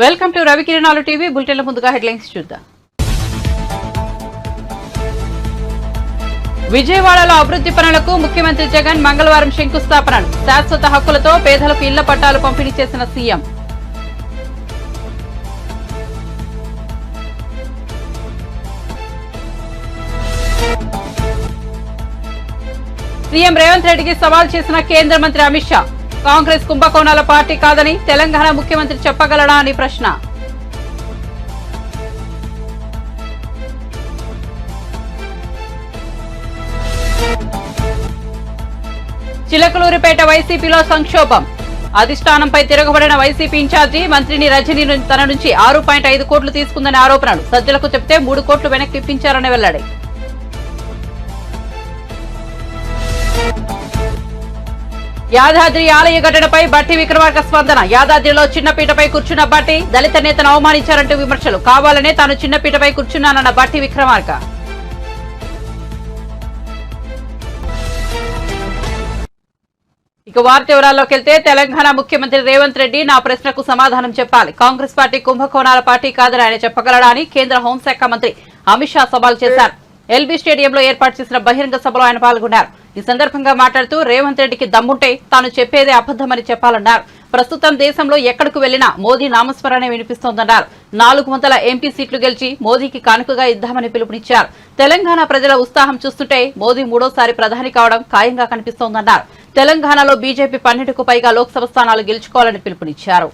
Welcome to రవికిరణాలు TV బులెటిన్ల ముందుగా headlines చూద్దాం. విజయవాడలో అభివృద్ధి పనులకు ముఖ్యమంత్రి జగన్ మంగళవారం శంకుస్థాపనలు. శాశ్వత హక్కులతో పేదలకు ఇళ్ల పట్టాలు పంపిణీ చేసిన సీఎం. సీఎం రేవంత్ రెడ్డికి సవాల్ చేసిన కేంద్ర మంత్రి అమిత్ షా. కాంగ్రెస్ కుంభకోణాల పార్టీ కాదని తెలంగాణ ముఖ్యమంత్రి చెప్పగలడా అని ప్రశ్న. చిలకలూరిపేట వైసీపీలో సంక్షోభం. అధిష్టానంపై తిరగబడిన వైసీపీ ఇన్ఛార్జి మంత్రిని రజని తన నుంచి 6.5 కోట్లు తీసుకుందని ఆరోపణలు. సజ్జలకు చెప్తే 3 కోట్లు వెనక్కి ఇప్పించారని వెల్లడి. యాదాద్రి ఆలయ ఘటనపై బట్టి విక్రమార్క స్పందన. యాదాద్రిలో చిన్నపీటపై కూర్చున్న బట్టి దళిత నేతను అవమానించారంటూ విమర్శలు. కావాలనే తాను చిన్నపీటపై కూర్చున్నానన్న బట్టి విక్రమార్క. ఇక వార్త వివరాల్లోకి వెళ్తే తెలంగాణ ముఖ్యమంత్రి రేవంత్ రెడ్డి నా ప్రశ్నకు సమాధానం చెప్పాలి. కాంగ్రెస్ పార్టీ కుంభకోణాల పార్టీ కాదని ఆయన చెప్పగలడా అని కేంద్ర హోంశాఖ మంత్రి అమిత్ షా సవాల్ చేశారు. ఎల్బీ స్టేడియంలో ఏర్పాటు చేసిన బహిరంగ సభలో ఆయన పాల్గొన్నారు. ఈ సందర్భంగా మాట్లాడుతూ రేవంత్ రెడ్డికి దమ్ముంటే తాను చెప్పేదే అబద్దమని చెప్పాలన్నారు. ప్రస్తుతం దేశంలో ఎక్కడికి వెళ్లినా మోదీ నామస్మరణే వినిపిస్తోందన్నారు. 400 ఎంపీ సీట్లు గెలిచి మోదీకి కానుకగా ఇద్దామని పిలుపునిచ్చారు. తెలంగాణ ప్రజల ఉత్సాహం చూస్తుంటే మోదీ 3వ ప్రధాని కావడం ఖాయంగా కనిపిస్తోందన్నారు. తెలంగాణలో బీజేపీ 12కు పైగా లోక్సభ స్థానాలు గెలుచుకోవాలని పిలుపునిచ్చారు.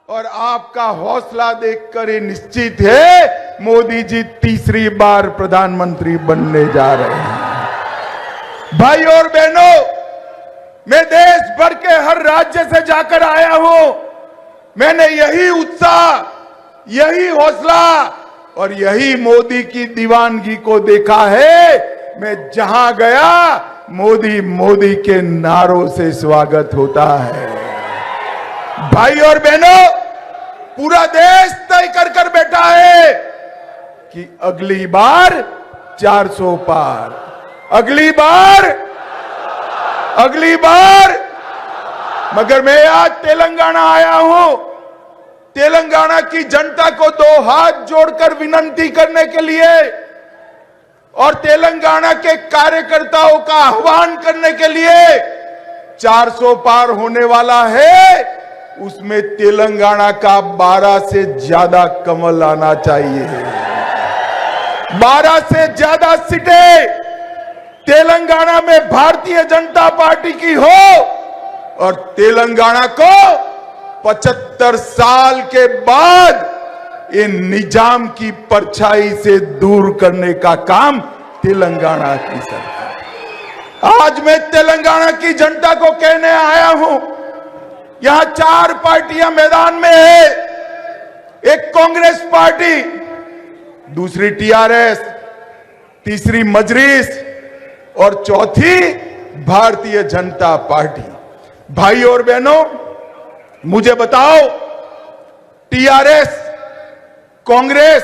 और आपका हौसला देखकर ये निश्चित है मोदी जी तीसरी बार प्रधानमंत्री बनने जा रहे हैं। भाई और बहनों, मैं देश भर के हर राज्य से जाकर आया हूं। मैंने यही उत्साह, यही हौसला और यही मोदी की दीवानगी को देखा है। मैं जहां गया मोदी मोदी के नारों से स्वागत होता है। भाई और बहनों, पूरा देश तय कर बैठा है कि अगली बार 400 पार, अगली बार मगर मैं आज तेलंगाना आया हूं। तेलंगाना की जनता को 2 हाथ जोड़कर विनती करने के लिए और तेलंगाना के कार्यकर्ताओं का आह्वान करने के लिए 400 पार होने वाला है। उसमें तेलंगाना का 12 से ज्यादा कमल आना चाहिए। 12 से ज्यादा सीटें तेलंगाना में भारतीय जनता पार्टी की हो और तेलंगाना को 75 साल के बाद ये निजाम की परछाई से दूर करने का काम तेलंगाना की सरकार। आज मैं तेलंगाना की जनता को कहने आया हूं, यहां 4 पार्टियां मैदान में है। एक कांग्रेस पार्टी, दूसरी टीआरएस, तीसरी मजलिस और चौथी भारतीय जनता पार्टी। भाई और बहनों, मुझे बताओ, टीआरएस कांग्रेस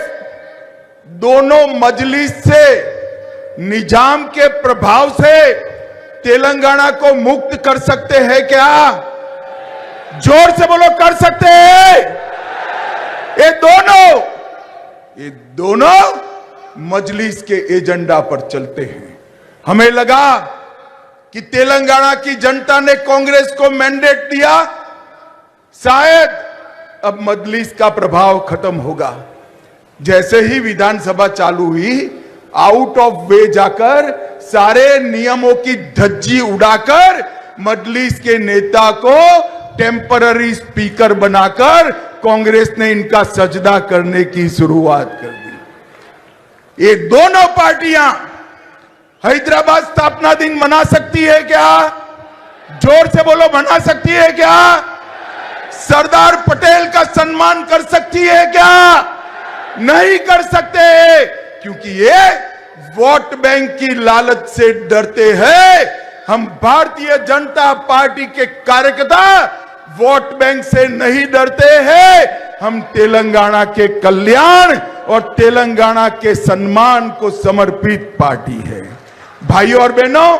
दोनों मजलिस से निजाम के प्रभाव से तेलंगाना को मुक्त कर सकते हैं क्या? जोर से बोलो, कर सकते हैं? ये दोनों मजलिस के एजेंडा पर चलते हैं। हमें लगा कि तेलंगाना की जनता ने कांग्रेस को मैंडेट दिया, शायद अब मजलिस का प्रभाव खत्म होगा। जैसे ही विधानसभा चालू हुई, आउट ऑफ वे जाकर सारे नियमों की धज्जी उड़ाकर मजलिस के नेता को टेम्पररी स्पीकर बनाकर कांग्रेस ने इनका सजदा करने की शुरुआत कर दी। ये दोनों पार्टियां हैदराबाद स्थापना दिन मना सकती है क्या? जोर से बोलो, मना सकती है क्या? सरदार पटेल का सम्मान कर सकती है क्या? नहीं कर सकते, क्योंकि ये वोट बैंक की लालच से डरते हैं। हम भारतीय जनता पार्टी के कार्यकर्ता वोट बैंक से नहीं डरते हैं। हम तेलंगाना के कल्याण और तेलंगाना के सम्मान को समर्पित पार्टी है। भाइयों और बहनों,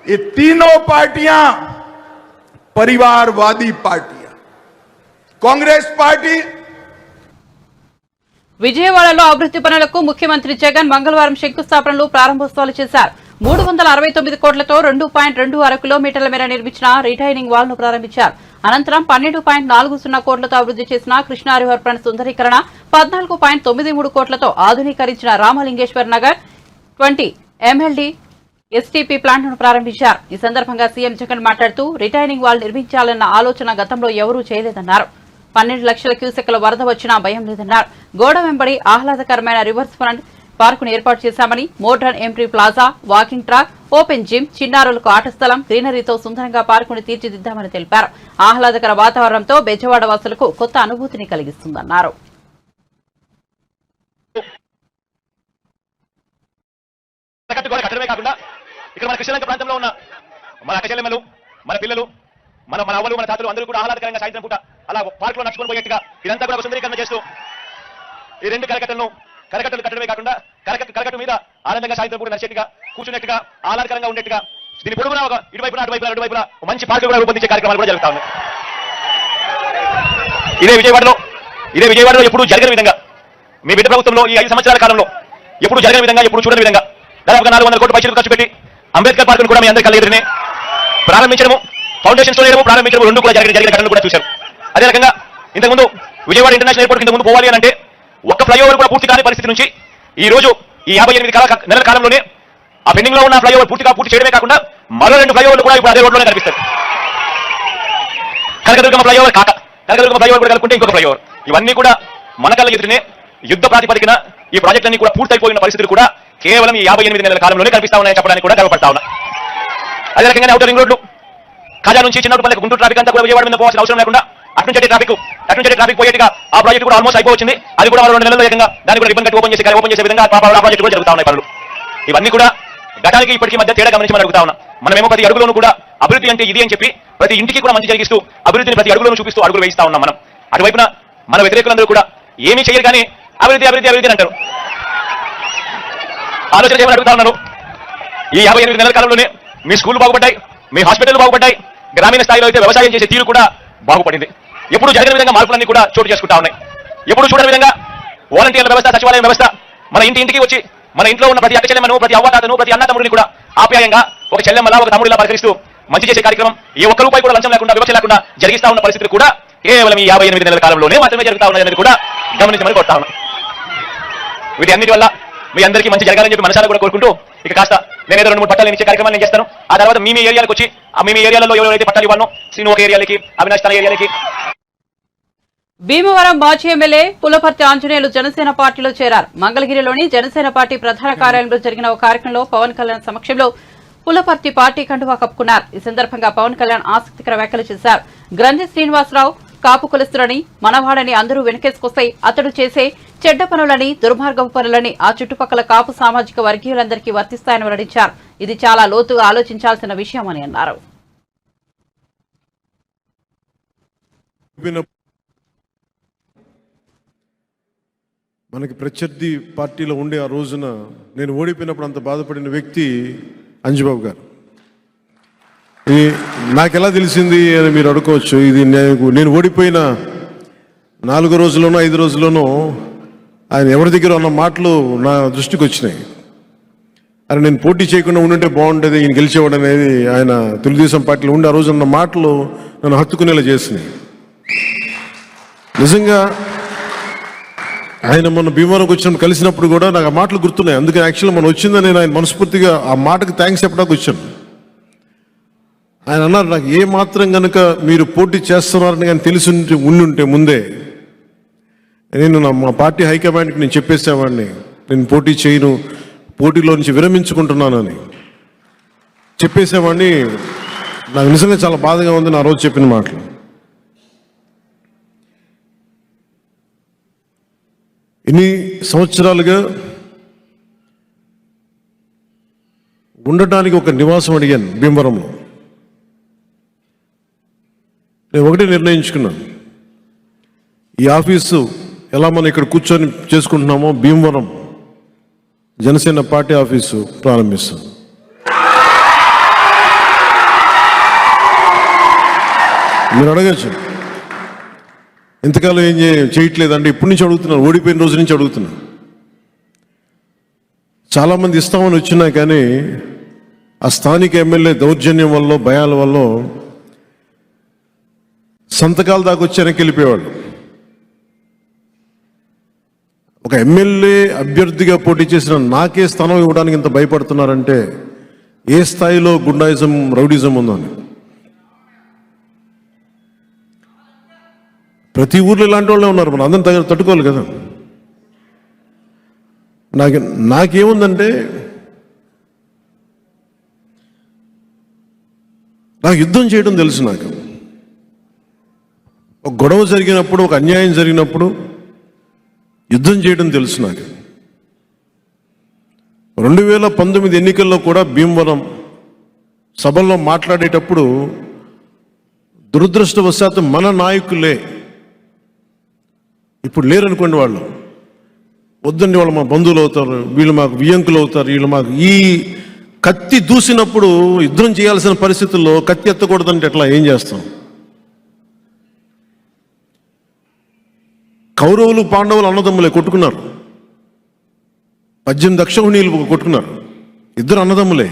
ये तीनों पार्टियां परिवारवादी पार्टियां। कांग्रेस पार्टी విజయవాడలో అభివృద్ధి పనులకు ముఖ్యమంత్రి జగన్ మంగళవారం శంకుస్థాపనలు ప్రారంభోత్సవాలు చేశారు. 369 కోట్లతో 2.26 కిలోమీటర్ల మేర నిర్మించిన రిటైనింగ్ వాల్ ను ప్రారంభించారు. అనంతరం 12.40 కోట్లతో అభివృద్ధి చేసిన కృష్ణా రివర్ ఫ్రంట్ సుందరీకరణ, 14.93 కోట్లతో ఆధునీకరించిన Ramalingeshwar Nagar 20 MLD STP plant ను ప్రారంభించారు. ఈ సందర్భంగా సీఎం జగన్ మాట్లాడుతూ రిటైనింగ్ వాల్ నిర్మించాలన్న ఆలోచన గతంలో ఎవరూ చేయలేదన్నారు. 12 లక్షల క్యూసెక్ల వరద వచ్చినా భయం లేదన్నారు. గోడ వెంబడి ఆహ్లాదకరమైన రివర్స్ ఫ్రంట్ పార్కును ఏర్పాటు చేశామని, modern entry plaza, walking track, open gym, చిన్నారులకు ఆట స్థలం, గ్రీనరీతో సుందరంగా పార్కును తీర్చిదిద్దామని తెలిపారు. ఆహ్లాదకర వాతావరణంతో బెజవాడ వాసులకు కొత్త అనుభూతిని కలిగిస్తుందన్నారు. మన అవ్వలు మన తాతలు అందరూ కూడా ఆహ్లాదకరంగా సాయంత్రం పూట అలా పార్క్ లో నడుచుకొని పోయేట్టుగా ఇదంతా కూడా సుందరీకరణ చేస్తూ ఈ రెండు కరకట్టలు కట్టడమే కాకుండా కరకట్టు మీద ఆనందంగా సాయంత్రం పూట నడిచేట్టుగా, కూర్చున్నట్టుగా, ఆహ్లాదకరంగా ఉండేట్టుగా దీని పొడుగున ఒక ఇటువైపున అటువైపున మంచి పార్కులు కూడా రూపొందించే కార్యక్రమాలు కూడా జరుగుతా ఉన్నాయి. ఇదే విజయవాడలో ఎప్పుడు జరగని విధంగా మీ బిడ్డ ప్రభుత్వంలో ఈ 5 సంవత్సరాల కాలంలో ఎప్పుడు జరగని విధంగా, ఎప్పుడు చూడని విధంగా దాదాపుగా 400 కోట్ల పైసలు ఖర్చు పెట్టి అంబేద్కర్ పార్కును కూడా మీ అందరి కళ్ళ ఎదురునే ప్రారంభించడము, ఫౌండేషన్ స్టోన్ వేయడము, ప్రారంభించడం రెండు కూడా జరిగిన ఘటనలు కూడా చూశారు. అదే రకంగా ఇంతకుముందు విజయవాడ ఇంటర్నేషనల్ ఎయిర్పోర్ట్ ఇంతకుముందు పోవాలి అని అంటే ఒక్క ఫ్లైఓవర్ కూడా పూర్తి కాని పరిస్థితి నుంచి ఈ రోజు ఈ 58 నెలల కాలంలోనే ఆ పెండింగ్ లో ఉన్న ఫ్లైఓవర్ పూర్తి చేయడమే కాకుండా మరో 2 ఫ్లైఓవర్లు కూడా ఇప్పుడు అదే రోడ్లోనే కనిపిస్తాయి. కనకదుర్గమ్మ ఫ్లైఓవర్ కూడా కలుపుకుంటే ఇంకొక ఫ్లైఓవర్. ఇవన్నీ కూడా మన కళ్ళ ఎదురునే యుద్ధ ప్రాతిపదికన ఈ ప్రాజెక్టులన్నీ కూడా పూర్తయిపోయిన పరిస్థితులు కూడా కేవలం ఈ 58 నెలల కాలంలోనే కనిపిస్తా ఉన్నాయని చెప్పడానికి కూడా గర్వపడతా ఉన్నా. అదే రకంగా ఔటర్ రింగ్ రోడ్లు ఖాజా నుంచి చిన్నపల్లికి గుంటూరు ట్రాఫిక్ అంతా కూడా విజయవాడ మీద పోవాల్సిన అవసరం లేకుండా అటు నుంచి ట్రాఫిక్ పోయేట్టుగా ఆ ప్రాజెక్ట్ కూడా ఆల్మోస్ట్ అయిపోయింది. అది కూడా 2 నెలల్లో ఏకంగా దాన్ని కూడా రిబ్బన్ కట్టి ఓపెన్ చేసే విధంగా ఆ ప్రాజెక్ట్ కూడా జరుగుతా ఉన్నాయి పనులు. ఇవన్నీ కూడా గతానికి ఇప్పటికీ మధ్య తేడా గమనించి మనం అడుగుతా ఉన్నాం. మనమేమో ప్రతి అడుగులోనూ కూడా అభివృద్ధి అంటే ఇది అని చెప్పి ప్రతి ఇంటికి కూడా మంచి జరిగిస్తూ అభివృద్ధిని ప్రతి అడుగులోనూ చూపిస్తూ అడుగులు వేయిస్తా ఉన్నాం. మనం అటువైపున మన వ్యతిరేకులందరూ కూడా ఏమీ చేయరు కానీ అభివృద్ధి అంటారు. ఆలోచన చేయమని అడుగుతా ఉన్నారు. ఈ 58 నెలల కాలంలోనే మీ స్కూళ్లు బాగుపడ్డాయి, మీ హాస్పిటల్ బాగుపడ్డాయి, గ్రామీణ స్థాయిలో అయితే వ్యవసాయం చేసే తీరు కూడా బాగుపడింది. ఎప్పుడు జరగని విధంగా మార్పులన్నీ కూడా చోటు చేసుకుంటా ఉన్నాయి. ఎప్పుడు చూడని విధంగా వాలంటీర్ల వ్యవస్థ, సచివాలయం వ్యవస్థ మన ఇంటికి వచ్చి మన ఇంట్లో ఉన్న ప్రతి అక్క చెల్లెమ్మను, ప్రతి అవ్వతాతను, ప్రతి అన్న తమ్ముడిని కూడా ఆప్యాయంగా ఒక చెల్లెమ్మలా, ఒక తమ్ముడిలా పలకరిస్తూ మంచి చేసే కార్యక్రమం ఏ ఒక్క రూపాయి కూడా లంచం లేకుండా, వివక్ష లేకుండా జరిగిస్తా ఉన్న పరిస్థితులు కూడా కేవలం ఈ 58 నెలల కాలంలోనే మాత్రమే జరుగుతా ఉన్నాయనేది కూడా గమనించమని కోరుతా ఉన్నాం. వీటి అన్నిటి వల్ల మీ అందరికీ మంచి జరగాలని చెప్పి మనసారా కూడా కోరుకుంటూ ఇక కాస్త నేను ఏదో 2-3 పట్టాలు ఇచ్చే కార్యక్రమాలు నేను చేస్తాను. ఆ తర్వాత మీ ఏరియాలకు వచ్చి మీ ఏరియాలలో ఎవరైతే పట్టాలు ఇవ్వాలో శ్రీను ఒక ఏరియాలకి, అవినాష్ తన ఏరియాలకి. భీమవరం మాజీ ఎమ్మెల్యే పులపర్తి ఆంజనేయులు జనసేన పార్టీలో చేరారు. మంగళగిరిలోని జనసేన పార్టీ ప్రధాన కార్యాలయంలో జరిగిన ఒక కార్యక్రమంలో పవన్ కళ్యాణ్ సమక్షంలో పులపర్తి పార్టీ కండువా కప్పుకున్నారు. ఈ సందర్భంగా పవన్ కళ్యాణ్ ఆసక్తికర వ్యాఖ్యలు చేశారు. గ్రంథి శ్రీనివాసరావు కాపు కులస్తులని, మనవాడని అందరూ వెనకేసుకొస్తే అతడు చేసే చెడ్డ పనులని, దుర్మార్గపు పనులని ఆ చుట్టుపక్కల కాపు సామాజిక వర్గీయులందరికీ వర్తిస్తాయని వెల్లడించారు. ఇది చాలా లోతుగా ఆలోచించాల్సిన విషయమని అన్నారు. మనకి ప్రత్యర్థి పార్టీలో ఉండే ఆ రోజున నేను ఓడిపోయినప్పుడు అంత బాధపడిన వ్యక్తి అంజుబాబు గారు. నాకెలా తెలిసింది అని మీరు అడుకోవచ్చు. ఇది నేను ఓడిపోయిన 4 రోజుల్లోనో 5 రోజుల్లోనో ఆయన ఎవరి దగ్గర ఉన్న మాటలు నా దృష్టికి వచ్చినాయి. అని నేను పోటీ చేయకుండా ఉండుంటే బాగుండేది, ఈయన గెలిచేవాడు అనేది ఆయన తెలుగుదేశం పార్టీలో ఉండి ఆ రోజు ఉన్న మాటలు నన్ను హత్తుకునేలా చేసినాయి. నిజంగా ఆయన మొన్న భీమవరంకి వచ్చినప్పుడు కలిసినప్పుడు కూడా నాకు ఆ మాటలు గుర్తున్నాయి. అందుకని యాక్చువల్గా మనం వచ్చిందని నేను ఆయన మనస్ఫూర్తిగా ఆ మాటకి థ్యాంక్స్ చెప్పడానికి వచ్చాను. ఆయన అన్నారు, నాకు ఏ మాత్రం కనుక మీరు పోటీ చేస్తున్నారని కానీ తెలిసి ఉండుంటే ముందే నేను మా పార్టీ హైకమాండ్కి నేను చెప్పేసేవాడిని, నేను పోటీ చేయను, పోటీలో నుంచి విరమించుకుంటున్నానని చెప్పేసేవాడిని. నాకు నిజంగా చాలా బాధగా ఉంది నా రోజు చెప్పిన మాటలు. ఇన్ని సంవత్సరాలుగా ఉండటానికి ఒక నివాసం అడిగాను భీమవరంలో. నేను ఒకటే నిర్ణయించుకున్నాను, ఈ ఆఫీసు ఎలా మనం ఇక్కడ కూర్చొని చేసుకుంటున్నామో భీమవరం జనసేన పార్టీ ఆఫీసు ప్రారంభిస్తాం. మీరు అడగచ్చు, ఇంతకాలం ఏం చేయట్లేదంటే ఇప్పటి నుంచి అడుగుతున్నాను, ఓడిపోయిన రోజు నుంచి అడుగుతున్నాను. చాలామంది ఇస్తామని వచ్చినా కానీ ఆ స్థానిక ఎమ్మెల్యే దౌర్జన్యం వల్ల, భయాల వల్ల సంతకాల దాకా వచ్చి వెనక్కి వెళ్ళిపోయేవాళ్ళు. ఒక ఎమ్మెల్యే అభ్యర్థిగా పోటీ చేసిన నాకే స్థానం ఇవ్వడానికి ఇంత భయపడుతున్నారంటే ఏ స్థాయిలో గుండాయిజం, రౌడిజం ఉందని. ప్రతి ఊర్లో ఇలాంటి వాళ్ళే ఉన్నారు, మనం అందరం తట్టుకోవాలి కదా. నాకేముందంటే నాకు యుద్ధం చేయడం తెలుసు. నాకు ఒక గొడవ జరిగినప్పుడు, ఒక అన్యాయం జరిగినప్పుడు యుద్ధం చేయడం తెలుసు. నాకు 2019 ఎన్నికల్లో కూడా భీమవరం సభల్లో మాట్లాడేటప్పుడు దురదృష్టవశాత్తు మన నాయకులే, ఇప్పుడు లేరనుకోండి, వాళ్ళు వద్దండి, వాళ్ళు మా బంధువులు అవుతారు, వీళ్ళు మాకు వియ్యంకులు అవుతారు, వీళ్ళు మాకు ఈ కత్తి దూసినప్పుడు యుద్ధం చేయాల్సిన పరిస్థితుల్లో కత్తి ఎత్తకూడదంటే ఎట్లా, ఏం చేస్తాం? కౌరవులు పాండవులు అన్నదమ్ములే కొట్టుకున్నారు, 18 అక్షౌహిణీలు కొట్టుకున్నారు, ఇద్దరు అన్నదమ్ములే.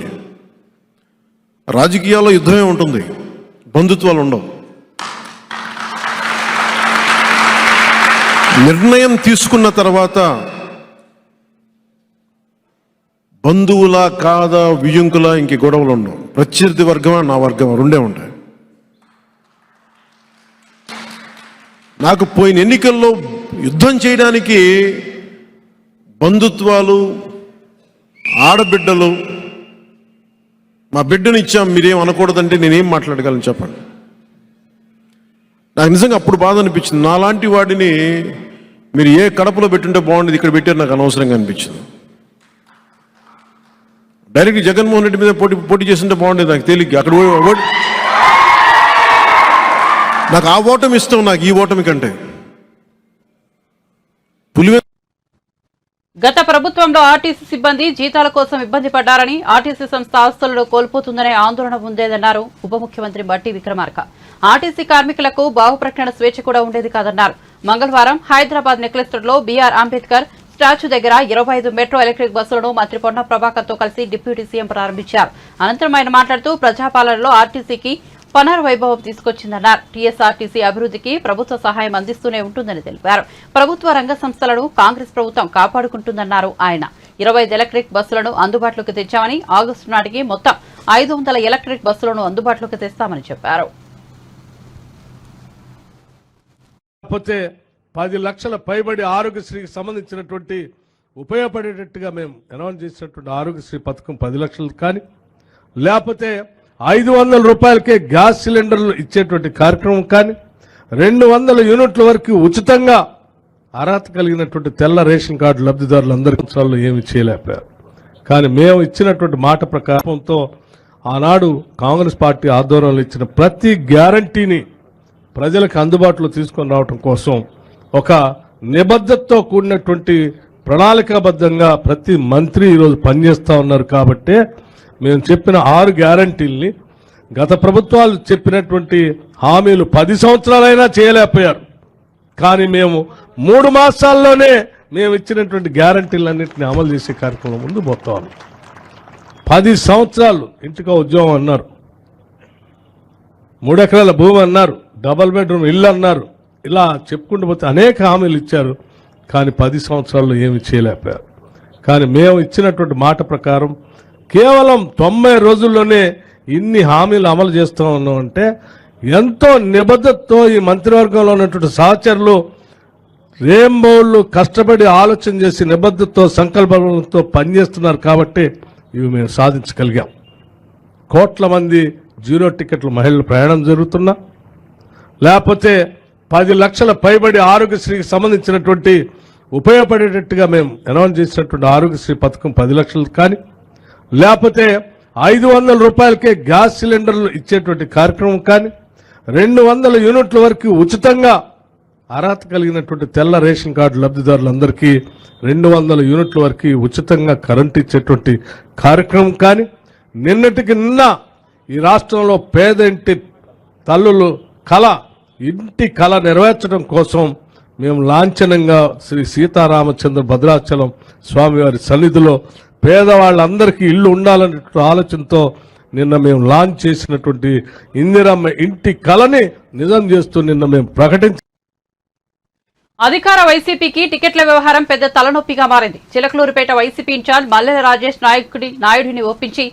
రాజకీయాల్లో యుద్ధమే ఉంటుంది, బంధుత్వాలు ఉండవు. నిర్ణయం తీసుకున్న తర్వాత బంధువులా కాదా, వియ్యంకులా, ఇంక గొడవలు ఉండవు. ప్రత్యర్థి వర్గమా, నా వర్గమా, రెండే ఉంటాయి. నాకు పోయిన ఎన్నికల్లో యుద్ధం చేయడానికి బంధుత్వాలు, ఆడబిడ్డలు, మా బిడ్డను ఇచ్చాం మీరేం అనకూడదంటే నేనేం మాట్లాడగలను చెప్పండి. నాకు నిజంగా అప్పుడు బాధ అనిపించింది. నాలాంటి వాడిని మీరు ఏ కడపలో పెట్టుంటే బాగుండేది, ఇక్కడ పెట్టారు నాకు అనవసరంగా అనిపించింది. డైరెక్ట్ జగన్మోహన్ రెడ్డి మీద పోటీ చేస్తుంటే బాగుండేది, నాకు తేలిగ్గా అక్కడ నాకు ఆ ఓటమి ఇష్టం, నాకు ఈ ఓటమి కంటే. గత ప్రభుత్వంలో ఆర్టీసీ సిబ్బంది జీతాల కోసం ఇబ్బంది పడ్డారని, ఆర్టీసీ సంస్థ ఆస్తులను కోల్పోతుందనే ఆందోళన ఉండేదన్నారు ఉప ముఖ్యమంత్రి బట్టి విక్రమార్క. ఆర్టీసీ కార్మికులకు బాహుప్రకటన స్వేచ్ఛ కూడా ఉండేది కాదన్నారు. మంగళవారం హైదరాబాద్ నెక్లెస్ రోడ్లో బీఆర్ అంబేద్కర్ స్టాచ్యూ దగ్గర 25 మెట్రో ఎలక్ట్రిక్ బస్సులను మంత్రి పొన్న ప్రభాకర్ తో కలిసి డిప్యూటీ సీఎం ప్రారంభించారు. అనంతరం ఆయన మాట్లాడుతూ ప్రజాపాలనలో ఆర్టీసీకి పునర్వైభవం తీసుకొచ్చిందన్నారు. టీఎస్ఆర్టీసీ అభివృద్ధికి ప్రభుత్వ సహాయం అందిస్తూనే ఉంటుందని తెలిపారు. ప్రభుత్వ రంగ సంస్థలను కాంగ్రెస్ ప్రభుత్వం కాపాడుకుంటుందన్నారు ఆయన. 25 ఎలక్ట్రిక్ బస్సులను అందుబాటులోకి తెచ్చామని, ఆగస్టు నాటికి మొత్తం 500 ఎలక్ట్రిక్ బస్సులను అందుబాటులోకి తెస్తామని చెప్పారు. 10 లక్షల పైబడి ఆరోగ్యశ్రీకి సంబంధించినటువంటి ఉపయోగపడేటట్టుగా మేము అనౌన్స్ చేసినటువంటి ఆరోగ్యశ్రీ పథకం 10 లక్షలు కానీ, లేకపోతే 500 రూపాయలకే గ్యాస్ సిలిండర్లు ఇచ్చేటువంటి కార్యక్రమం కానీ, 200 యూనిట్ల వరకు ఉచితంగా అర్హత కలిగినటువంటి తెల్ల రేషన్ కార్డు లబ్ధిదారులందరికీ ఏమి చేయలేకపోయారు. కానీ మేము ఇచ్చినటువంటి మాట ప్రకారంతో ఆనాడు కాంగ్రెస్ పార్టీ ఆధ్వర్యంలో ఇచ్చిన ప్రతి గ్యారంటీని ప్రజలకు అందుబాటులో తీసుకొని రావడం కోసం ఒక నిబద్ధతతో కూడినటువంటి ప్రణాళికాబద్ధంగా ప్రతి మంత్రి ఈరోజు పనిచేస్తూ ఉన్నారు. కాబట్టే మేము చెప్పిన 6 గ్యారంటీల్ని గత ప్రభుత్వాలు చెప్పినటువంటి హామీలు 10 సంవత్సరాలైనా చేయలేకపోయారు. కానీ మేము 3 మాసాల్లోనే మేము ఇచ్చినటువంటి గ్యారంటీలన్నింటినీ అమలు చేసే కార్యక్రమం ముందు పోతాం. 10 సంవత్సరాలు ఇంటికో ఉద్యోగం అన్నారు, 3 ఎకరాల భూమి అన్నారు, డబుల్ బెడ్రూమ్ ఇల్లు అన్నారు, ఇలా చెప్పుకుంటూ పోతే అనేక హామీలు ఇచ్చారు. కానీ 10 సంవత్సరాల్లో ఏమి చేయలేకపోయారు. కానీ మేము ఇచ్చినటువంటి మాట ప్రకారం కేవలం 90 రోజుల్లోనే ఇన్ని హామీలు అమలు చేస్తూ ఉన్నామంటే ఎంతో నిబద్ధతతో ఈ మంత్రివర్గంలో ఉన్నటువంటి సహచరులు రేంబౌళ్ళు కష్టపడి ఆలోచన చేసి నిబద్ధతతో సంకల్పంతో పనిచేస్తున్నారు. కాబట్టి ఇవి మేము సాధించగలిగాం. కోట్ల మంది 0 టికెట్ల మహిళలు ప్రయాణం జరుగుతున్నా, లేకపోతే 10 లక్షల పైబడి ఆరోగ్యశ్రీకి సంబంధించినటువంటి ఉపయోగపడేటట్టుగా మేము అనౌన్స్ చేసినటువంటి ఆరోగ్యశ్రీ పథకం 10 లక్షలు కానీ, లేకపోతే 500 రూపాయలకే గ్యాస్ సిలిండర్లు ఇచ్చేటువంటి కార్యక్రమం కానీ, 200 యూనిట్ల వరకు ఉచితంగా అర్హత కలిగినటువంటి తెల్ల రేషన్ కార్డు లబ్ధిదారులందరికీ 200 యూనిట్ల వరకు ఉచితంగా కరెంటు ఇచ్చేటువంటి కార్యక్రమం కానీ, నిన్నటికి నిన్న ఈ రాష్ట్రంలో పేద ఇంటి తల్లులు కళ ఇంటి కళ నెరవేర్చడం కోసం మేము లాంఛనంగా శ్రీ సీతారామచంద్ర భద్రాచలం స్వామివారి సన్నిధిలో పేదవాళ్ళందరికీ ఇల్లు ఉండాలనే ఆలోచనతో నిన్న మేము లాంచ్ చేసినటువంటి ఇందిరమ్మ ఇంటి కళని నిజం చేస్తూ నిన్న మేము ప్రకటించాం. అధికార వైసీపీకి టికెట్ల వ్యవహారం పెద్ద తలనొప్పిగా మారింది. చిలకలూరుపేట వైసీపీ ఇన్ఛార్జ్ మల్లెల రాజేష్ నాయుడిని ఒప్పించి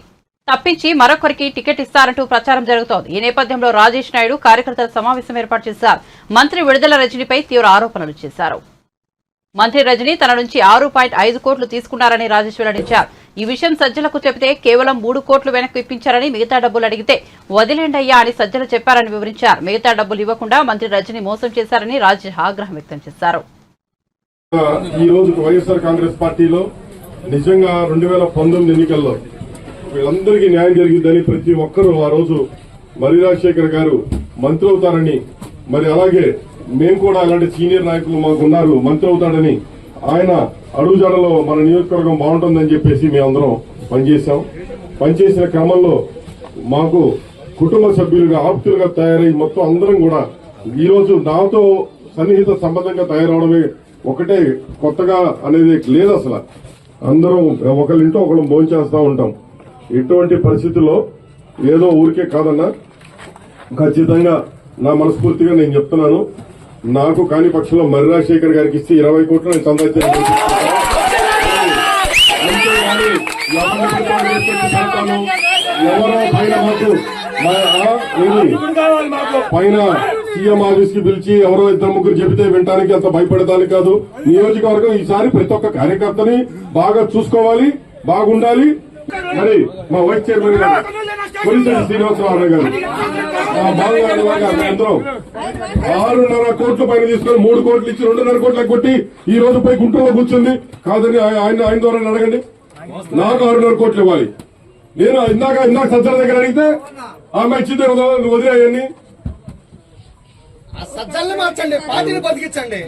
తప్పించి మరొకరికి టికెట్ ఇస్తారంటూ ప్రచారం జరుగుతోంది. ఈ నేపథ్యంలో రాజేష్ నాయుడు కార్యకర్తల సమావేశం ఏర్పాటు చేశారు. మంత్రి విడుదల రజనీపై తీవ్ర ఆరోపణలు చేశారు. మంత్రి రజనీ తన నుంచి 6.5 కోట్లు తీసుకున్నారని రాజేష్ వెల్లడించారు. ఈ విషయం సజ్జలకు చెబితే కేవలం 3 కోట్లు వెనక్కు ఇప్పించారని, మిగతా డబ్బులు అడిగితే వదిలేండయ్యా అని సజ్జలు చెప్పారని వివరించారు. మిగతా డబ్బులు ఇవ్వకుండా మంత్రి రజనీ మోసం చేశారని రాజేష్ ఆగ్రహం వ్యక్తం చేశారు. ఈ రోజు వైఎస్ఆర్ కాంగ్రెస్ పార్టీలో నిజంగా 2019 ఎన్నికల్లో వీళ్ళందరికీ న్యాయం జరిగిందని ప్రతి ఒక్కరూ ఆ రోజు మరి రాజశేఖర్ గారు మంత్రి అవుతారని, మరి అలాగే మేము కూడా అలాంటి సీనియర్ నాయకులు మాకున్నారు మంత్రి అవుతాడని ఆయన అడుగుజాడలో మన నియోజకవర్గం బాగుంటుందని చెప్పేసి మేమందరం పనిచేశాం. పనిచేసిన క్రమంలో మాకు కుటుంబ సభ్యులుగా ఆప్తులుగా తయారై మొత్తం అందరం కూడా ఈ రోజు నాతో సన్నిహిత సంబంధంగా తయారవడమే ఒకటే కొత్తగా అనేది లేదు. అసలు అందరం ఒకరింటో ఒకళ్ళు భోంచేస్తా ఉంటాం. ఇటువంటి పరిస్థితుల్లో ఏదో ఊరికే కాదన్నా, ఖచ్చితంగా నా మనస్ఫూర్తిగా నేను చెప్తున్నాను, నాకు కాని పక్షంలో మరి రాజశేఖర్ గారికి ఇస్తే 20 కోట్లు నేను సంపాదించాను. ఎవరో పైన సీఎం ఆఫీస్ కి పిలిచి ఎవరో 2-3 చెబితే వినడానికి అంత భయపడటానికి కాదు. నియోజకవర్గం ఈసారి ప్రతి ఒక్క కార్యకర్తని బాగా చూసుకోవాలి, బాగుండాలి. మరి మా వైస్ చైర్మన్ గారు కొలిశెట్టి శ్రీనివాసరావు గారు అందరం 6.5 కోట్ల పైన తీసుకొని 3 కోట్లు ఇచ్చి 2.5 కోట్లకు కొట్టి ఈ రోజు పోయి గుంటూరులో కూర్చుంది. కాదని ఆయన ద్వారా అడగండి. నాకు 6.5 కోట్లు ఇవ్వాలి. నేను ఇందాక సజ్జల దగ్గర అడిగితే ఆమె ఇచ్చింది నువ్వు వదిలేయని. సజ్జల్ని మార్చండి, పార్టీని బతికించండి.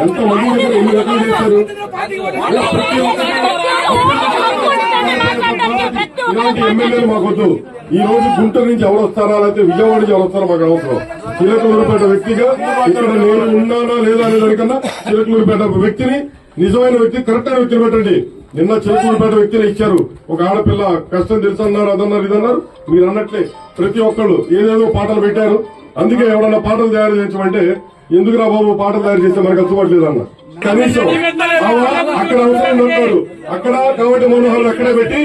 ఎంత మంది దగ్గర ఎన్ని రకాలు చేశారు. ఇలాంటి ఎమ్మెల్యేలు మాకొద్దు. ఈ రోజు గుంటూరు నుంచి ఎవరు వస్తారా, లేకపోతే విజయవాడ నుంచి ఎవరు వస్తారా మాకు అవసరం. చిలకలూరుపేట వ్యక్తిగా ఇక్కడ నేను ఉన్నానా లేదా అనే దానికన్నా చిలకలూరుపేట వ్యక్తిని, నిజమైన వ్యక్తి, కరెక్ట్ అయిన వ్యక్తిని పెట్టండి. నిన్న చిలకలూరుపేట వ్యక్తిని ఇచ్చారు. ఒక ఆడపిల్ల కష్టం తెలుసన్నారు, అదన్నారు, ఇదన్నారు. మీరు అన్నట్లే ప్రతి ఒక్కళ్ళు ఏదేదో పాటలు పెట్టారు. అందుకే ఎవరన్నా పాటలు తయారు చేయించమంటే ఎందుకురా బాబు పాటలు తయారు చేస్తే మనకు అచ్చుకోవట్లేదు అన్న. కనీసం అక్కడ అవసరం ఉంటారు. అక్కడ కాబట్టి మనోహర్ అక్కడే పెట్టి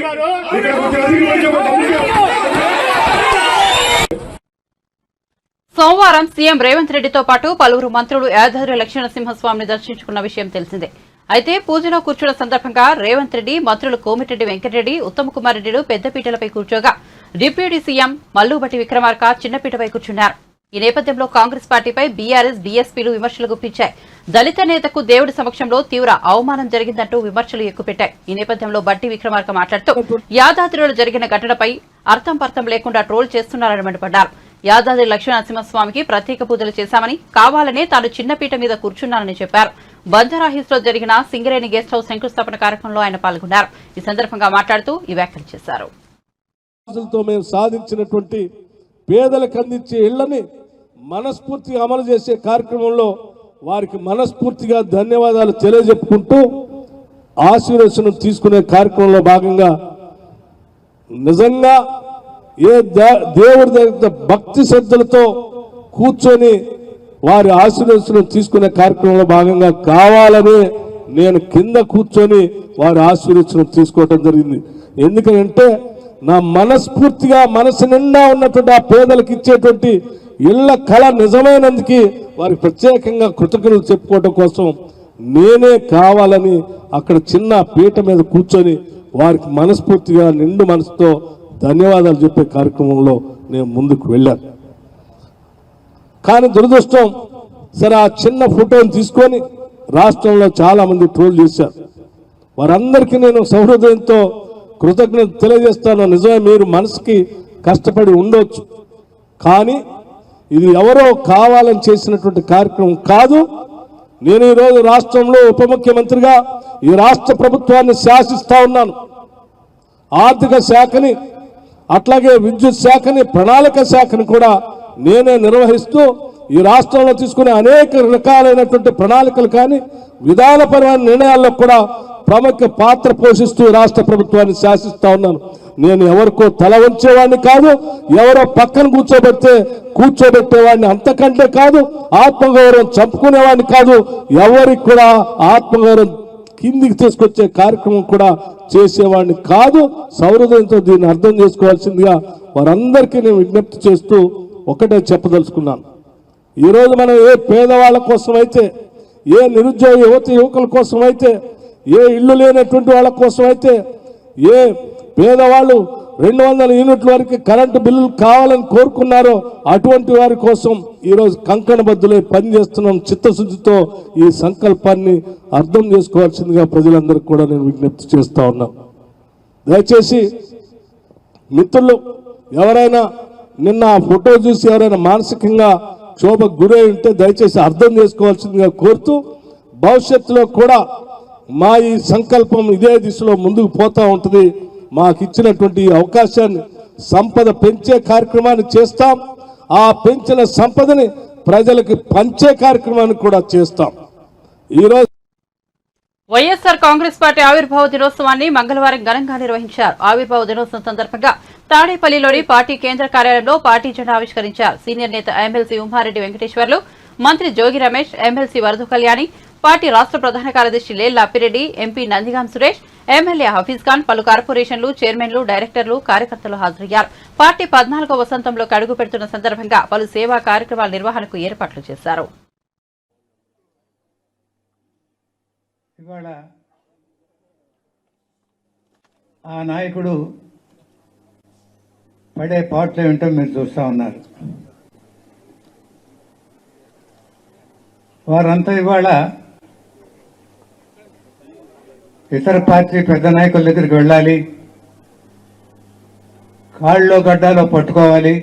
సోమవారం సీఎం రేవంత్ రెడ్డితో పాటు పలువురు మంత్రులు యాదాద్రి లక్ష్మణసింహస్వామిని దర్శించుకున్న విషయం తెలిసిందే. అయితే పూజలో కూర్చున్న సందర్భంగా రేవంత్ రెడ్డి, మంత్రులు కోమిటిరెడ్డి వెంకటరెడ్డి, ఉత్తమ్ కుమార్ రెడ్డిలు పెద్దపీటలపై కూర్చోగా డిప్యూటీ సీఎం మల్లుబట్టి విక్రమార్క చిన్నపీటపై కూర్చున్నారు. ఈ నేపథ్యంలో కాంగ్రెస్ పార్టీపై బీఆర్ఎస్, బీఎస్పీలు విమర్శలు గుప్పించాయి. దళిత నేతకు దేవుడి సమక్షంలో తీవ్ర అవమానం జరిగిందంటూ విమర్శలు ఎక్కుపెట్టాయి. ఈ నేపథ్యంలో బట్టి విక్రమార్క మాట్లాడుతూ యాదాద్రిలో జరిగిన ఘటనపై అర్థం పర్థం లేకుండా ట్రోల్ చేస్తున్నారని మండిపడ్డారు. యాదాద్రి లక్ష్మీనరసింహస్వామికి ప్రత్యేక పూజలు చేశామని, కావాలనే తాను చిన్నపీట మీద కూర్చున్నానని చెప్పారు. బంజారాహిల్స్ లో జరిగిన సింగరేణి గెస్ట్ హౌస్ శంకుస్థాపన కార్యక్రమంలో ఆయన పాల్గొన్నారు. ఈ సందర్భంగా మాట్లాడుతూ ఈ వ్యాఖ్యలు చేశారు. మేము సాధించినటువంటి పేదలకు అందించే ఇళ్లని మనస్ఫూర్తిగా అమలు చేసే కార్యక్రమంలో వారికి మనస్ఫూర్తిగా ధన్యవాదాలు తెలియజెప్పుకుంటూ ఆశీర్వచనం తీసుకునే కార్యక్రమంలో భాగంగా నిజంగా ఏ దేవుడి దగ్గర భక్తి శ్రద్ధలతో కూర్చొని వారి ఆశీర్వచనం తీసుకునే కార్యక్రమంలో భాగంగా కావాలని నేను కింద కూర్చొని వారి ఆశీర్వచనం తీసుకోవటం జరిగింది. ఎందుకంటే నా మనస్ఫూర్తిగా మనసు నిండా ఉన్నటువంటి ఆ పేదలకు ఇచ్చేటువంటి ఇళ్ల కళ నిజమైనందుకు వారికి ప్రత్యేకంగా కృతజ్ఞతలు చెప్పుకోవడం కోసం నేనే కావాలని అక్కడ చిన్న పీట మీద కూర్చొని వారికి మనస్ఫూర్తిగా నిండు మనసుతో ధన్యవాదాలు చెప్పే కార్యక్రమంలో నేను ముందుకు వెళ్ళాను. కానీ దురదృష్టం, సరే ఆ చిన్న ఫోటోని తీసుకొని రాష్ట్రంలో చాలా మంది ట్రోల్ చేశారు. వారందరికీ నేను సహృదయంతో కృతజ్ఞత తెలియజేస్తాను. నిజమే, మీరు మనసుకి కష్టపడి ఉండొచ్చు, కానీ ఇది ఎవరో కావాలని చేసినటువంటి కార్యక్రమం కాదు. నేను ఈరోజు రాష్ట్రంలో ఉప ముఖ్యమంత్రిగా ఈ రాష్ట్ర ప్రభుత్వాన్ని శాసిస్తా ఉన్నాను. ఆర్థిక శాఖని అట్లాగే విద్యుత్ శాఖని ప్రణాళిక శాఖని కూడా నేనే నిర్వహిస్తూ ఈ రాష్ట్రంలో తీసుకునే అనేక రకాలైనటువంటి ప్రణాళికలు కానీ విధానపరమైన నిర్ణయాల్లో కూడా ప్రముఖ పాత్ర పోషిస్తూ రాష్ట్ర ప్రభుత్వాన్ని శాసిస్తా ఉన్నాను. నేను ఎవరికో తల వంచేవాడిని కాదు, ఎవరో పక్కన కూర్చోబెట్టేవాడిని అంతకంటే కాదు, ఆత్మగౌరవం చంపుకునేవాడిని కాదు, ఎవరికి కూడా ఆత్మగౌరవం కిందికి తీసుకొచ్చే కార్యక్రమం కూడా చేసేవాడిని కాదు. సౌహృదయంతో దీన్ని అర్థం చేసుకోవాల్సిందిగా వారందరికీ నేను విజ్ఞప్తి చేస్తూ ఒకటే చెప్పదలుచుకున్నాను. ఈరోజు మనం ఏ పేదవాళ్ళ కోసం అయితే, ఏ నిరుద్యోగ యువకుల కోసం అయితే, ఏ ఇల్లు లేనటువంటి వాళ్ళ కోసం అయితే, ఏ పేదవాళ్ళు 200 యూనిట్ల వరకు కరెంటు బిల్లులు కావాలని కోరుకున్నారో అటువంటి వారి కోసం ఈరోజు కంకణబద్దులై పనిచేస్తున్నాం. చిత్తశుద్ధితో ఈ సంకల్పాన్ని అర్థం చేసుకోవాల్సిందిగా ప్రజలందరికీ కూడా నేను విజ్ఞప్తి చేస్తా ఉన్నాను. దయచేసి మిత్రులు ఎవరైనా నిన్న ఆ ఫోటో చూసి ఎవరైనా మానసికంగా క్షోభకు గురై ఉంటే దయచేసి అర్థం చేసుకోవాల్సిందిగా కోరుతూ, భవిష్యత్తులో కూడా మా ఈ సంకల్పం ఇదే దిశలో ముందుకు పోతూ ఉంటుంది. మాకు ఇచ్చినటువంటి అవకాశాన్ని సంపద పెంచే కార్యక్రమాన్ని చేస్తాం. ఆ పెంచిన సంపదని ప్రజలకు పంచే కార్యక్రమాన్ని కూడా చేస్తాం. ఈరోజు వైఎస్ఆర్ కాంగ్రెస్ పార్టీ ఆవిర్భావ దినోత్సవాన్ని మంగళవారం ఘనంగా నిర్వహించారు. ఆవిర్భావ దినోత్సవం సందర్భంగా తాడేపల్లిలోని పార్టీ కేంద్ర కార్యాలయంలో పార్టీ జెండా ఆవిష్కరించారు. సీనియర్ నేత ఎమ్మెల్సీ ఉమ్మారెడ్డి వెంకటేశ్వర్లు, మంత్రి జోగి రమేష్, ఎమ్మెల్సీ వరదు కళ్యాణి, పార్టీ రాష్ట్ర ప్రధాన కార్యదర్శి లేళ్ల అప్పిరెడ్డి, ఎంపీ నందిగాం సురేష్, ఎమ్మెల్యే హఫీజ్ ఖాన్, పలు కార్పొరేషన్లు, చైర్మన్లు, డైరెక్టర్లు, కార్యకర్తలు హాజరయ్యారు. పార్టీ 14వ వసంతంలోకి అడుగు పెడుతున్న సందర్భంగా పలు సేవా కార్యక్రమాల నిర్వహణకు ఏర్పాట్లు చేశారు. ఇవాళ ఆ నాయకుడు పడే పాటలు ఏమిటో మీరు చూస్తూ ఉన్నారు. వారంతా ఇవాళ ఇతర పార్టీ పెద్ద నాయకుల దగ్గరికి వెళ్ళాలి, కాళ్ళలో గడ్డాలో పట్టుకోవాలి,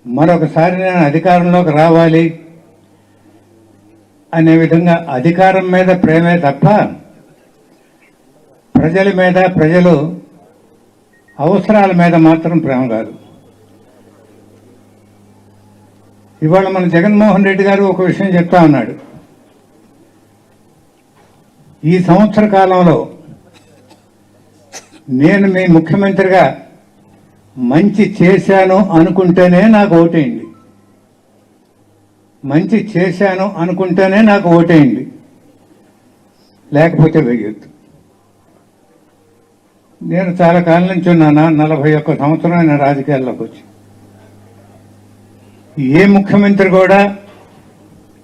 మరొకసారి నేను అధికారంలోకి రావాలి అనే విధంగా అధికారం మీద ప్రేమే తప్ప ప్రజల మీద, ప్రజలు అవసరాల మీద మాత్రం ప్రేమ కాదు. ఇవాళ మన జగన్మోహన్ రెడ్డి గారు ఒక విషయం చెప్తా ఉన్నాడు. ఈ సంవత్సర కాలంలో నేను మీ ముఖ్యమంత్రిగా మంచి చేశాను అనుకుంటేనే నాకు ఓటేయండి, మంచి చేశాను అనుకుంటేనే నాకు ఓటేయండి, లేకపోతే వేయొద్దు. నేను చాలా కాలం నుంచి ఉన్నాను, 41 సంవత్సరం నేను రాజకీయాల్లోకి వచ్చి. ఏ ముఖ్యమంత్రి కూడా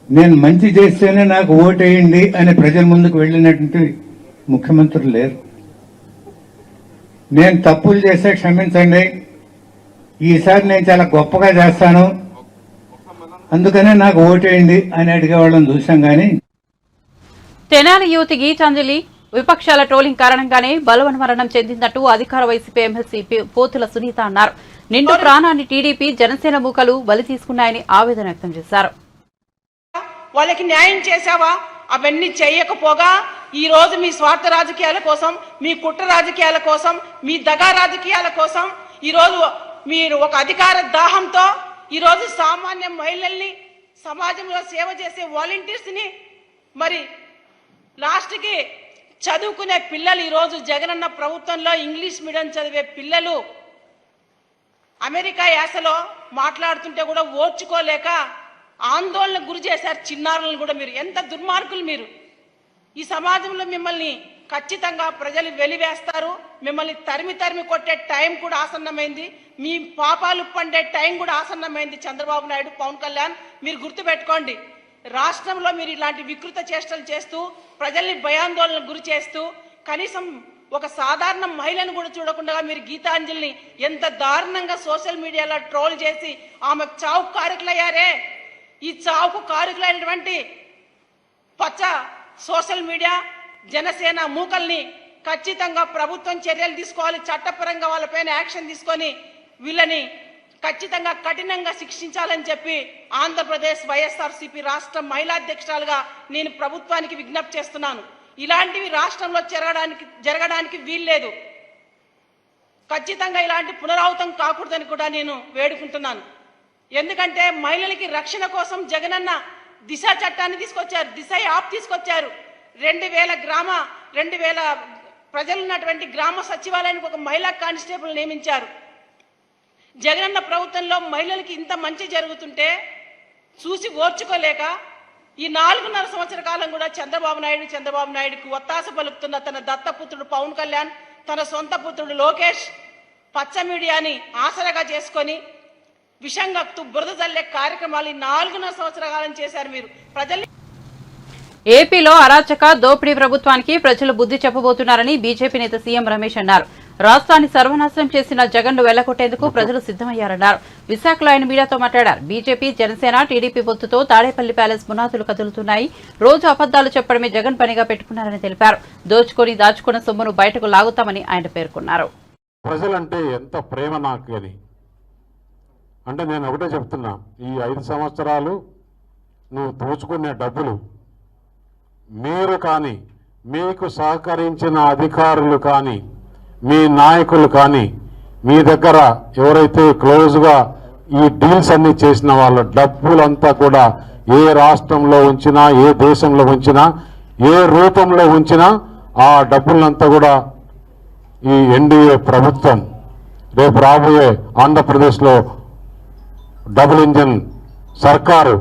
నేను మంచి చేస్తేనే నాకు ఓటేయండి అని ప్రజల ముందుకు వెళ్ళినటువంటి ముఖ్యమంత్రులు లేరు. నేను తప్పులు చేస్తే క్షమించండి, ఈసారి నేను చాలా గొప్పగా చేస్తాను అందుకనే నాకు ఓటేయండి అని అడిగే వాళ్ళని చూసాం. కానీ తెనాలి యువతి గీతాంజలి విపక్షాల ట్రోలింగ్ కారణంగానే బలవన్మరణం చెందిందట్టు అధికార వైసీపీ ఎమ్మెల్సీ పోతుల సునీత అన్నారు. నిండు ప్రాణాన్ని టీడీపీ, జనసేన మూకలు బలి తీసుకున్నాయని ఆవేదన వ్యక్తం చేశారు. వాళ్ళకి న్యాయం చేశావా? అవన్నీ చేయకపోగా ఈ రోజు మీ స్వార్థ రాజకీయాల కోసం, మీ కుట్ర రాజకీయాల కోసం, మీ దగా రాజకీయాల కోసం ఈరోజు మీరు ఒక అధికార దాహంతో ఈరోజు సామాన్య మహిళల్ని, సమాజంలో సేవ చేసే వాలంటీర్స్ ని, మరి లాస్ట్ కి చదువుకునే పిల్లలు, ఈరోజు జగనన్న ప్రభుత్వంలో ఇంగ్లీష్ మీడియం చదివే పిల్లలు అమెరికా యాసలో మాట్లాడుతుంటే కూడా ఓర్చుకోలేక ఆందోళనకు గురి చేశారు చిన్నారులను కూడా. మీరు ఎంత దుర్మార్గులు! మీరు ఈ సమాజంలో మిమ్మల్ని ఖచ్చితంగా ప్రజలు వెలివేస్తారు. మిమ్మల్ని తరిమి తరిమి కొట్టే టైం కూడా ఆసన్నమైంది. మీ పాపాలు పండే టైం కూడా ఆసన్నమైంది. చంద్రబాబు నాయుడు, పవన్ కళ్యాణ్, మీరు గుర్తుపెట్టుకోండి. రాష్ట్రంలో మీరు ఇలాంటి వికృత చేష్టలు చేస్తూ, ప్రజల్ని భయాందోళనకు గురి చేస్తూ, కనీసం ఒక సాధారణ మహిళను కూడా చూడకుండా మీరు గీతాంజలిని ఎంత దారుణంగా సోషల్ మీడియాలో ట్రోల్ చేసి ఆమె చావుకు కారకులయ్యారే. ఈ చావుకు కారకులైనటువంటి పచ్చ సోషల్ మీడియా, జనసేన మూకల్ని ఖచ్చితంగా ప్రభుత్వం చర్యలు తీసుకోవాలి. చట్టపరంగా వాళ్ళపైన యాక్షన్ తీసుకొని వీళ్ళని ఖచ్చితంగా కఠినంగా శిక్షించాలని చెప్పి ఆంధ్రప్రదేశ్ వైఎస్ఆర్సీపీ రాష్ట్ర మహిళా అధ్యక్షురాలుగా నేను ప్రభుత్వానికి విజ్ఞప్తి చేస్తున్నాను. ఇలాంటివి రాష్ట్రంలో జరగడానికి వీల్లేదు. ఖచ్చితంగా ఇలాంటి పునరావృతం కాకూడదని కూడా నేను వేడుకుంటున్నాను. ఎందుకంటే మహిళలకి రక్షణ కోసం జగనన్న దిశ చట్టాన్ని తీసుకొచ్చారు, దిశ యాప్ తీసుకొచ్చారు. 2000 ప్రజలు ఉన్నటువంటి గ్రామ సచివాలయానికి ఒక మహిళా కానిస్టేబుల్ నియమించారు. జగనన్న ప్రభుత్వంలో మహిళలకి ఇంత మంచి జరుగుతుంటే చూసి ఓర్చుకోలేక ఈ 4.5 సంవత్సర కాలం కూడా చంద్రబాబు నాయుడుకి ఒత్తాస పలుకుతున్న తన దత్తపుత్రుడు పవన్ కళ్యాణ్, తన సొంత పుత్రుడు లోకేష్ పచ్చ మీడియాని ఆసరాగా చేసుకొని విషంగా బురద జల్లే కార్యక్రమాలు 4.5 సంవత్సరాల కాలం చేశారు. మీరు ప్రజల్ని ఏపీలో అరాచక దోపిడీ ప్రభుత్వానికి ప్రజలు బుద్ధి చెప్పబోతున్నారని బీజేపీ నేత సీఎం రమేష్ అన్నారు. రాష్ట్రాన్ని సర్వనాశనం చేసిన జగన్ను వెళ్లగొట్టేందుకు ప్రజలు సిద్దమయ్యారన్నారు. విశాఖలో ఆయన మీడియాతో మాట్లాడారు. బీజేపీ, జనసేన, టీడీపీ పొత్తుతో తాడేపల్లి ప్యాలెస్ పునాదులు కదులుతున్నాయి. రోజు అబద్దాలు చెప్పడమే జగన్ పనిగా పెట్టుకున్నారని తెలిపారు. దోచుకొని దాచుకున్న సొమ్మును బయటకు లాగుతామని ఆయన పేర్కొన్నారు. ప్రజలంటే ఎంత ప్రేమ నాకు అని అంటే నేను ఒకటే చెప్తున్నా, ఈ 5 సంవత్సరాలు నువ్వు దోచుకునే డబ్బులు మీరు కానీ, మీకు సహకరించిన అధికారులు కానీ, మీ నాయకులు కానీ, మీ దగ్గర ఎవరైతే క్లోజ్గా ఈ డీల్స్ అన్ని చేసిన వాళ్ళ డబ్బులంతా కూడా ఏ రాష్ట్రంలో ఉంచినా, ఏ దేశంలో ఉంచినా, ఏ రూపంలో ఉంచినా ఆ డబ్బులంతా కూడా ఈ ఎన్డీఏ ప్రభుత్వం రేపు రాబోయే ఆంధ్రప్రదేశ్లో డబుల్ ఇంజన్ సర్కారు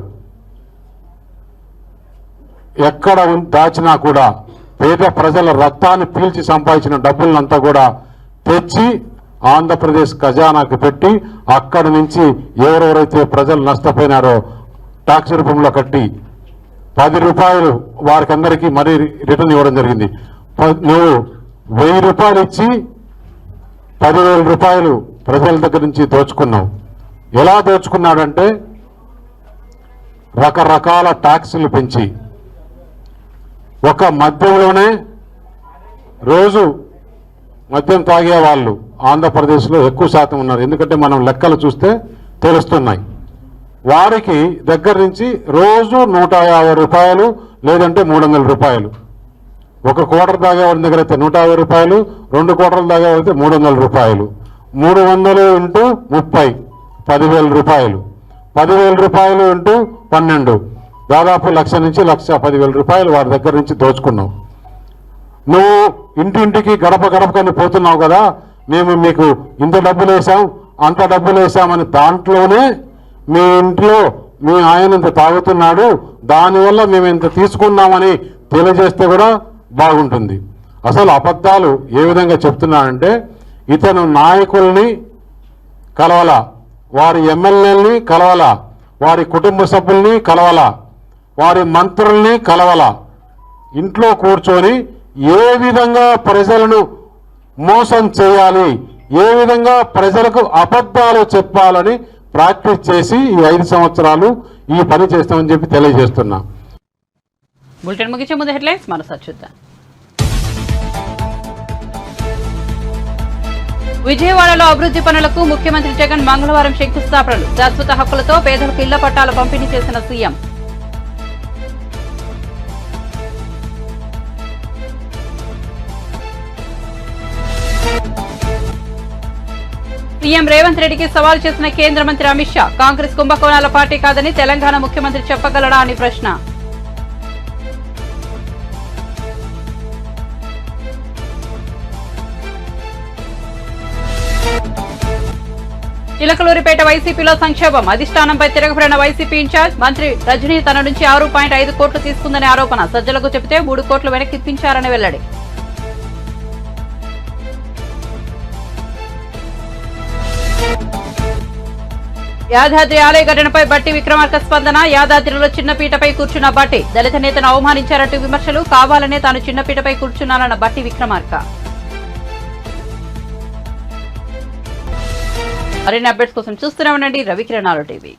ఎక్కడ దాచినా కూడా పేద ప్రజల రక్తాన్ని పీల్చి సంపాదించిన డబ్బులంతా కూడా తెచ్చి ఆంధ్రప్రదేశ్ ఖజానాకి పెట్టి అక్కడి నుంచి ఎవరెవరైతే ప్రజలు నష్టపోయినారో ట్యాక్స్ రూపంలో కట్టి 10 రూపాయలు వారికి అందరికీ మరీ రిటర్న్ ఇవ్వడం జరిగింది. నువ్వు 1000 రూపాయలు ఇచ్చి 10,000 రూపాయలు ప్రజల దగ్గర నుంచి దోచుకున్నావు. ఎలా దోచుకున్నాడంటే రకరకాల ట్యాక్సులు పెంచి ఒక మద్యంలోనే రోజు మద్యం తాగే వాళ్ళు ఆంధ్రప్రదేశ్లో ఎక్కువ శాతం ఉన్నారు. ఎందుకంటే మనం లెక్కలు చూస్తే తెలుస్తున్నాయి. వారికి దగ్గర నుంచి రోజు 150 రూపాయలు లేదంటే 300 రూపాయలు. ఒక క్వార్టర్ తాగేవాడి దగ్గర అయితే 150 రూపాయలు, 2 క్వార్టర్లు తాగేవాడితే 300 రూపాయలు. 300 ఇంటూ 30 10,000 రూపాయలు. 10,000 రూపాయలు ఇంటూ 12 దాదాపు 1,00,000 నుంచి 1,10,000 రూపాయలు వారి దగ్గర నుంచి దోచుకున్నావు. నువ్వు ఇంటింటికి గడప గడపకని పోతున్నావు కదా, మేము మీకు ఇంత డబ్బులు వేసాం అంత డబ్బులు వేసామని దాంట్లోనే మీ ఇంట్లో మీ ఆయన ఇంత తాగుతున్నాడు, దానివల్ల మేము ఇంత తీసుకున్నామని తెలియజేస్తే కూడా బాగుంటుంది. అసలు అబద్ధాలు ఏ విధంగా చెప్తున్నాడంటే, ఇతను నాయకుల్ని కలవాల, వారి ఎమ్మెల్యేలని కలవాల, వారి కుటుంబ సభ్యుల్ని కలవాల, వారి మంత్రుల్ని కలవాల, ఇంట్లో కూర్చొని ఏ విధంగా ప్రజలను మోసం చేయాలి, ఏ విధంగా ప్రజలకు అబద్ధాలు చెప్పాలని ప్రాక్టీస్ చేసి ఈ 5 సంవత్సరాలు ఈ పని చేస్తామని చెప్పి తెలియజేస్తున్నా. బులెటిన్ ముగించే ముందు హెడ్లైన్స్ మరోసారి చూద్దాం. విజయవాడలో అభివృద్ధి పనులకు ముఖ్యమంత్రి జగన్ మంగళవారం శంకుస్థాపనలు. శాశ్వత హక్కులతో పేదలకు ఇళ్ల పట్టాలు పంపిణీ చేసిన సీఎం. సీఎం రేవంత్ రెడ్డికి సవాల్ చేసిన కేంద్ర మంత్రి అమిత్ షా. కాంగ్రెస్ కుంభకోణాల పార్టీ కాదని తెలంగాణ ముఖ్యమంత్రి చెప్పగలడా అని ప్రశ్న. చిలకలూరిపేట వైసీపీలో సంక్షోభం. అధిష్టానంపై తిరగబడిన వైసీపీ ఇన్ఛార్జ్ మంత్రి రజనీ తన నుంచి 6.5 కోట్లు తీసుకుందనే ఆరోపణ. సజ్జలకు చెబితే 3 కోట్లు వెనక్కి ఇప్పించారని వెల్లడి. యాదాద్రి ఆలయ ఘటనపై బట్టి విక్రమార్క స్పందన. యాదాద్రిలో చిన్నపీటపై కూర్చున్న బట్టి దళిత నేతను అవమానించారంటూ విమర్శలు. కావాలనే తాను చిన్నపీటపై కూర్చున్నానన్న బట్టి విక్రమార్క. మరిన్ని అప్డేట్స్ కోసం చూస్తూనే ఉండండి రవికిరణాలు టీవీ.